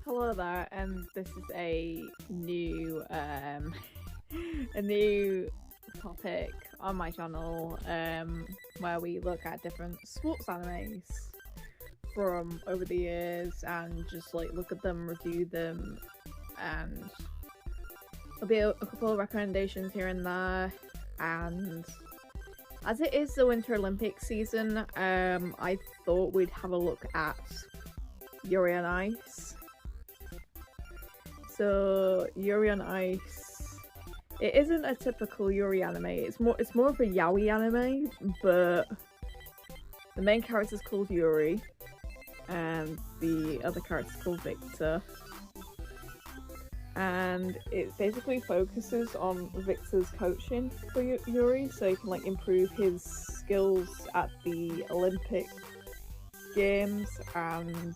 Hello there, and this is a new a new topic on my channel where we look at different sports animes from over the years and just like look at them, review them, and there'll be a couple of recommendations here and there. And as it is the Winter Olympics season, I thought we'd have a look at Yuri on Ice. So Yuri on Ice, it isn't a typical Yuri anime. It's more of a yaoi anime, but the main character is called Yuri, and the other character is called Victor. And it basically focuses on Victor's coaching for Yuri, so he can like improve his skills at the Olympic Games, and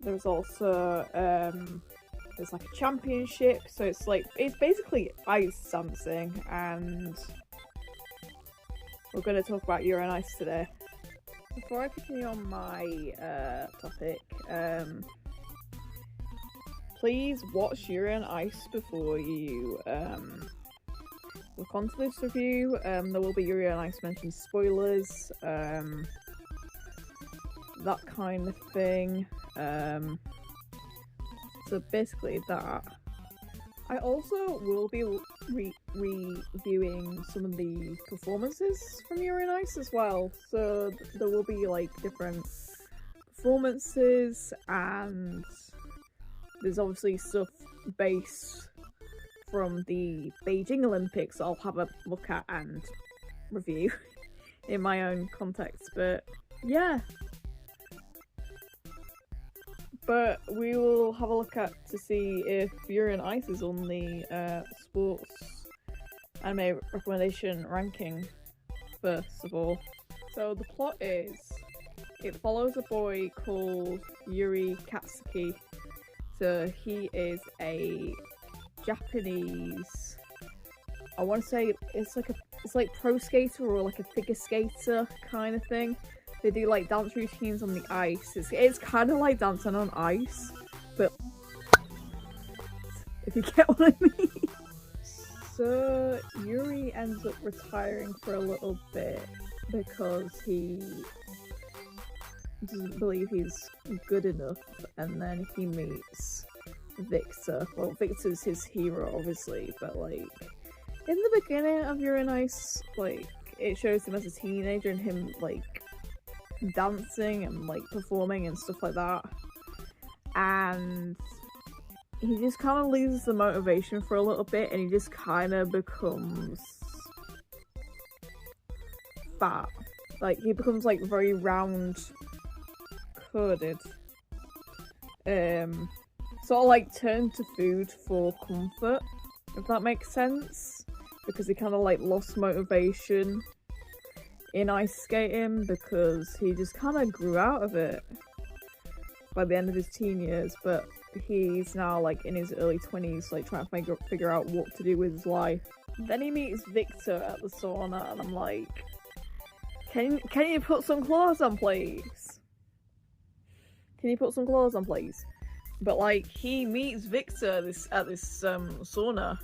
there's also there's like a championship, so it's basically ice dancing, and we're going to talk about Yuri on Ice today. Before I continue on my topic, please watch Yuri on Ice before you look onto this review. There will be Yuri on Ice mentioned spoilers, that kind of thing. So basically that. I also will be reviewing some of the performances from Yuri on Ice as well. So there will be like different performances, and there's obviously stuff based from the Beijing Olympics I'll have a look at and review in my own context. But yeah. But we will have a look at to see if Yuri on Ice is on the sports anime recommendation ranking, first of all. So the plot is, it follows a boy called Yuri Katsuki. So he is a Japanese, I want to say it's like pro skater or like a figure skater kind of thing. They do like dance routines on the ice. It's kind of like dancing on ice, but if you get what I mean. So Yuri ends up retiring for a little bit because he doesn't believe he's good enough, and then he meets Victor. Well, Victor's his hero, obviously, but like in the beginning of Yuri on Ice, like it shows him as a teenager and him like dancing and like performing and stuff like that, and he just kind of loses the motivation for a little bit, and he just kind of becomes fat. Like he becomes like very round coded, sort of like turn to food for comfort, if that makes sense, because he kind of like lost motivation in ice skating because he just kind of grew out of it by the end of his teen years. But he's now like in his early 20s, like trying to figure out what to do with his life. Then he meets Victor at the sauna, and I'm like, can you put some clothes on, please? Can you put some clothes on, please? But like he meets Victor at this sauna.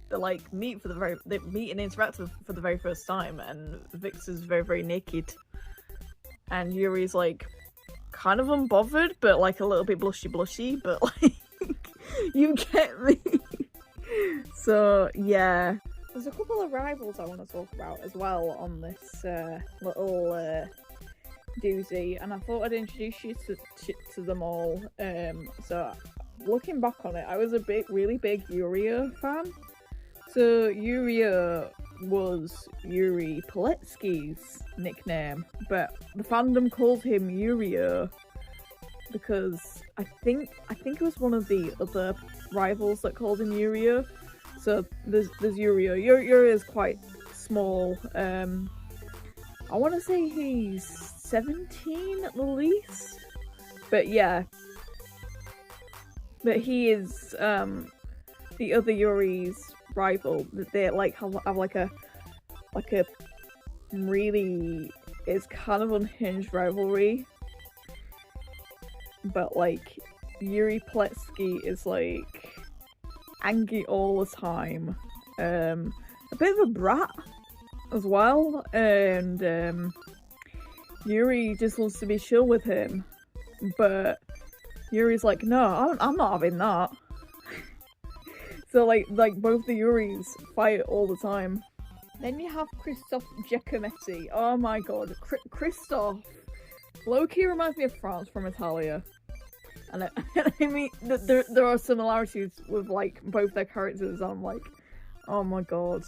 They like meet and interact for the very first time, and Victor's very, very naked, and Yuri's like kind of unbothered, but like a little bit blushy, but like you get me. So yeah, there's a couple of rivals I want to talk about as well on this little doozy, and I thought I'd introduce you to them all. So looking back on it, I was a really big Yuri fan. So Yuri was Yuri Poletsky's nickname, but the fandom called him Yuri because I think it was one of the other rivals that called him Yuri. So there's Yuri. Yuri is quite small. I want to say he's 17 at the least, but yeah. But he is the other Yuri's rival. They like have like a really, it's kind of unhinged rivalry. but like Yuri Pletsky is like angry all the time, a bit of a brat as well, and Yuri just wants to be chill with him, but Yuri's like, no, I'm not having that. So like both the Yuris fight all the time. Then you have Christophe Giacometti. Oh my god, Christophe low-key reminds me of France from Italia. And I mean, there are similarities with like both their characters. I'm like, oh my god,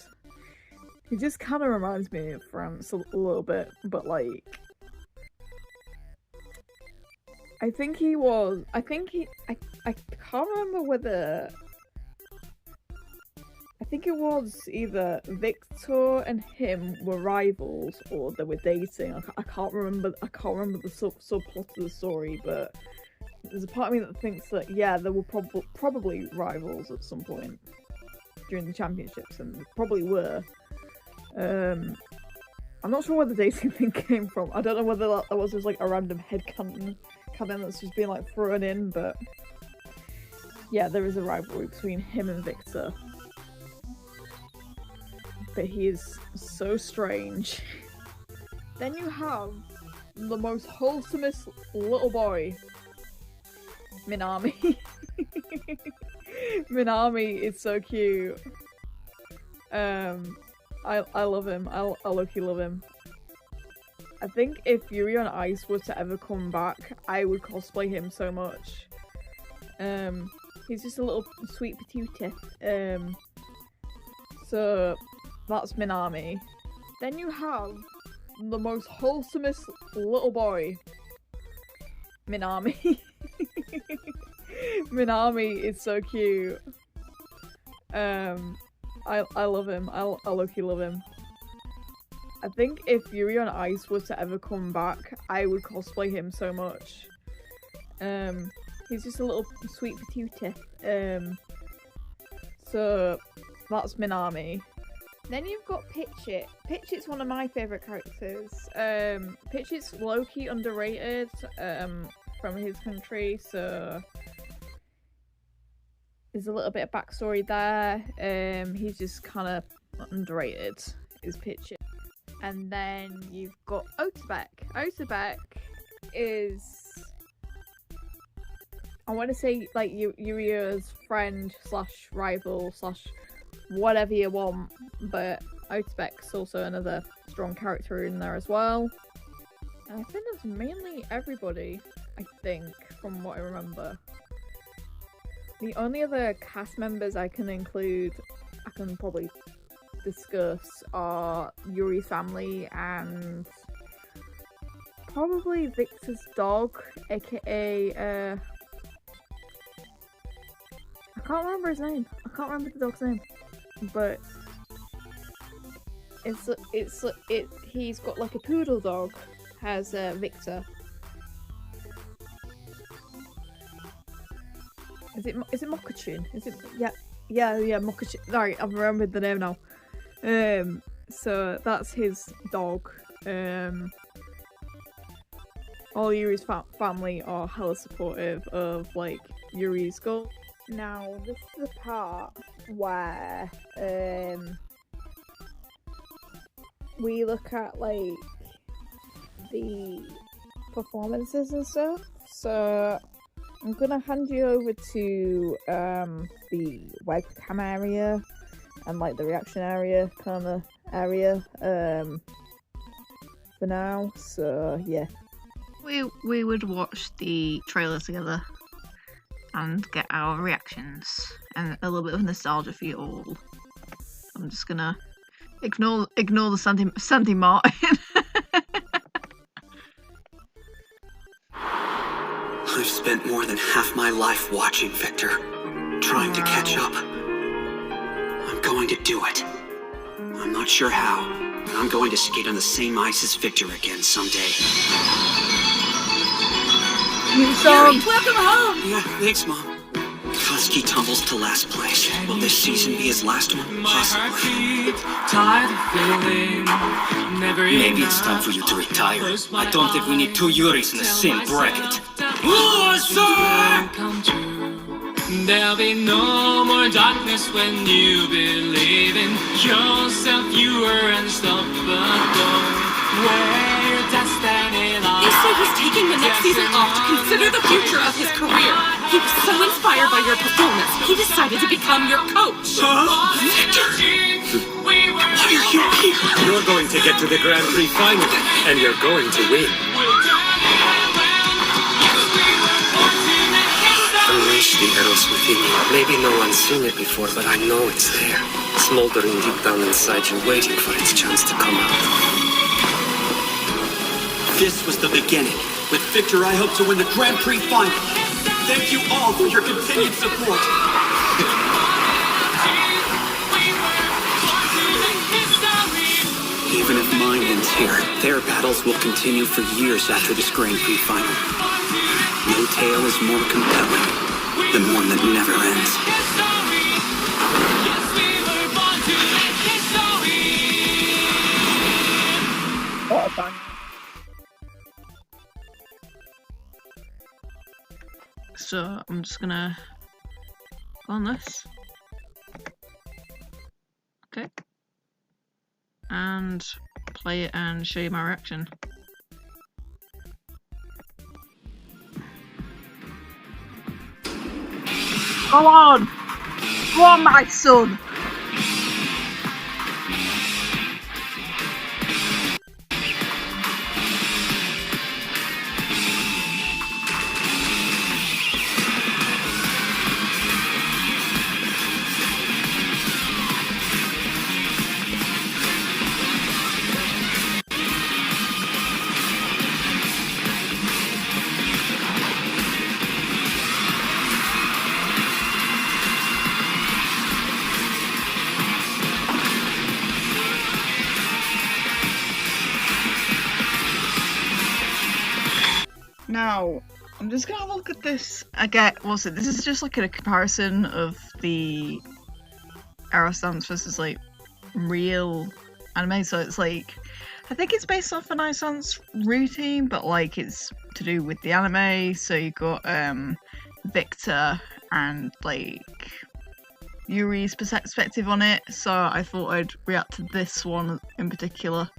he just kind of reminds me of France a little bit, but like, I can't remember whether. I think it was either Victor and him were rivals or they were dating. I can't remember the subplot of the story, but there's a part of me that thinks that yeah, they were probably rivals at some point during the championships, and they probably were. I'm not sure where the dating thing came from. I don't know whether that was just like a random headcanon that's just being like thrown in, but yeah, there is a rivalry between him and Victor. But he is so strange. Then you have the most wholesomest little boy, Minami. Minami is so cute. I love him. I low-key love him. I think if Yuri on Ice were to ever come back, I would cosplay him so much. He's just a little sweet patootie. So that's Minami. Then you have the most wholesomest little boy, Minami. Minami is so cute. I love him. I low-key love him. I think if Yuri on Ice were to ever come back, I would cosplay him so much. He's just a little sweet patootie. So that's Minami. Then you've got Pitchit. Pitchit's one of my favourite characters. Pitchit's low-key underrated from his country, so there's a little bit of backstory there. He's just kind of underrated, is Pitchit. And then you've got Otobek. Otobek is, I want to say, like Yuri's friend slash rival slash whatever you want, but Otobek's also another strong character in there as well. And I think that's mainly everybody, I think, from what I remember. The only other cast members I can include, I can probably discuss, are Yuri's family and probably Victor's dog, aka I can't remember his name. I can't remember the dog's name, but he's got like a poodle dog, has Victor. Is it Mokachin? Is it yeah Mokachin. Sorry, I've remembered the name now. So that's his dog. All Yuri's family are hella supportive of like Yuri's goal. Now this is the part where we look at like the performances and stuff. So I'm gonna hand you over to the webcam area and like the reaction area kind of area for now. So yeah, we would watch the trailer together and get our reactions and a little bit of nostalgia for you all. I'm just gonna ignore the Sandy Martin. I've spent more than half my life watching Victor, trying to catch up. I'm going to do it. I'm not sure how, but I'm going to skate on the same ice as Victor again someday. Yuri, welcome home! Yeah, thanks, Mom. Ski tumbles to last place. Will this season be his last one? Possibly. Maybe it's time for you to retire. I don't think we need two Yuris in the same bracket. There'll be no more darkness when you believe in yourself. You are unstoppable. Where your destiny lies. They say he's taking the next season off to consider the future of his career. He was so inspired by your performance, he decided to become your coach. Victor! Why are you here? You're going to get to the Grand Prix final, and you're going to win. Unleash the Eros within you. Maybe no one's seen it before, but I know it's there. Smoldering deep down inside you, waiting for its chance to come out. This was the beginning. With Victor, I hope to win the Grand Prix final. Thank you all for your continued support. Even if mine ends here, their battles will continue for years after this Grand Prix final. No tale is more compelling than one that never ends. What a bang. So I'm just gonna go on this. Okay. And play it and show you my reaction. Go on! Go on, my son! Now, I'm just gonna look at this again. What's it? This is just like a comparison of the Eros dance versus like real anime. So it's like, I think it's based off an ice dance routine, but like it's to do with the anime. So you got Victor and like Yuri's perspective on it. So I thought I'd react to this one in particular.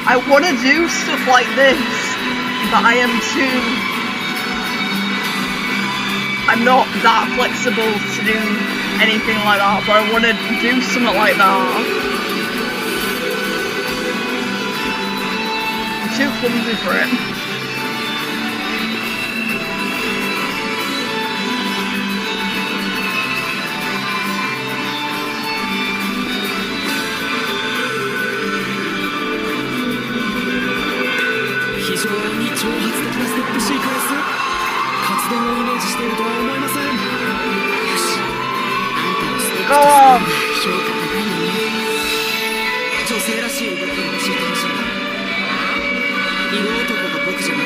I want to do stuff like this, but I'm not that flexible to do anything like that, but I want to do something like that. I'm too clumsy for it. Go on!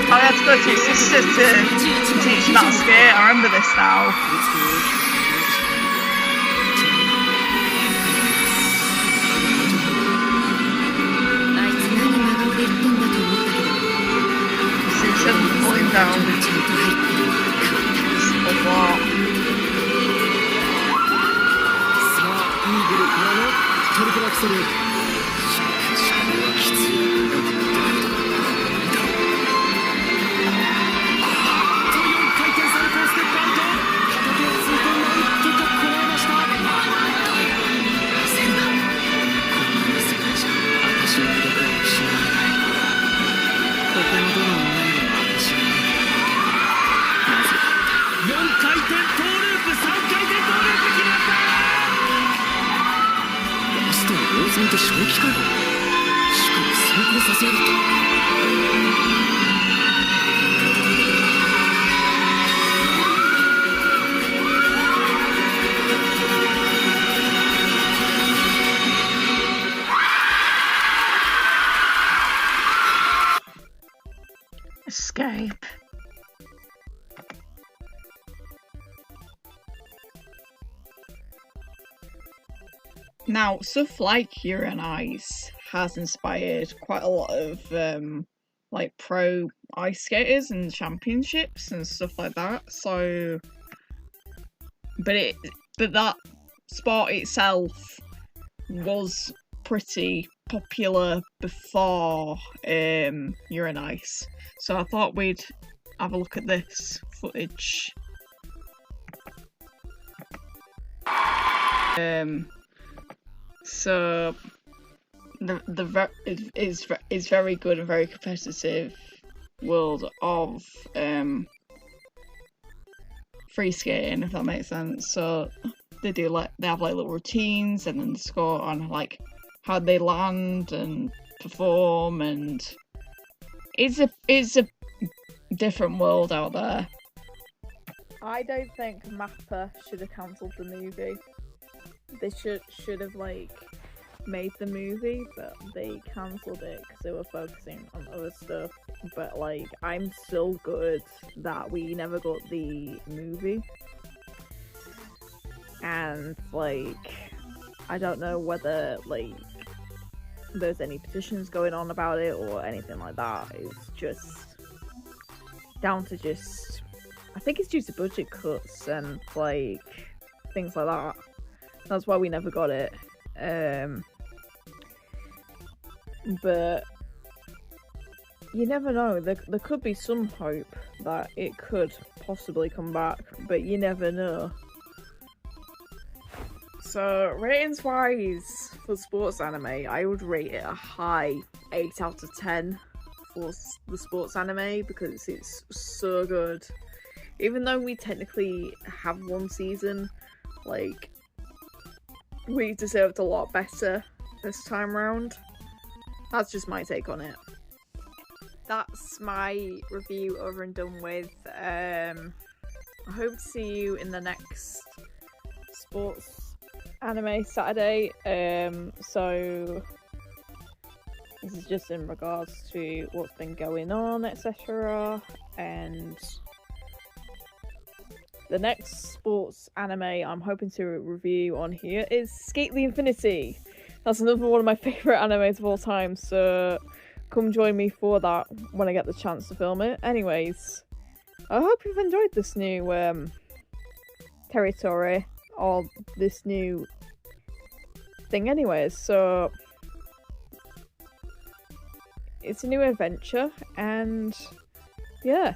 I had to go to your sister to teach me that skate. I remember this now. See, she's pulling down. A lot. Escape. Now, stuff like Yuri on Ice has inspired quite a lot of like pro ice skaters and championships and stuff like that. So, but that sport itself was pretty popular before Yuri on Ice. So I thought we'd have a look at this footage. So the is very good and very competitive world of free skating, if that makes sense. So they have like little routines, and then they score on like how they land and perform, and it's a different world out there. I don't think Mappa should have cancelled the movie. They should have like made the movie, but they cancelled it because they were focusing on other stuff. But like, I'm so good that we never got the movie, and like, I don't know whether like there's any petitions going on about it or anything like that. It's just down to I think it's due to budget cuts and like things like that. That's why we never got it. But you never know. There could be some hope that it could possibly come back, but you never know. So, ratings wise for sports anime, I would rate it a high 8 out of 10 for the sports anime because it's so good. Even though we technically have one season, like, we deserved a lot better this time round. That's just my take on it. That's my review over and done with. I hope to see you in the next sports anime Saturday. So this is just in regards to what's been going on, etc. And the next sports anime I'm hoping to review on here is Skate the Infinity. That's another one of my favourite animes of all time, so come join me for that when I get the chance to film it. Anyways, I hope you've enjoyed this new territory, or this new thing anyways. So it's a new adventure, and yeah,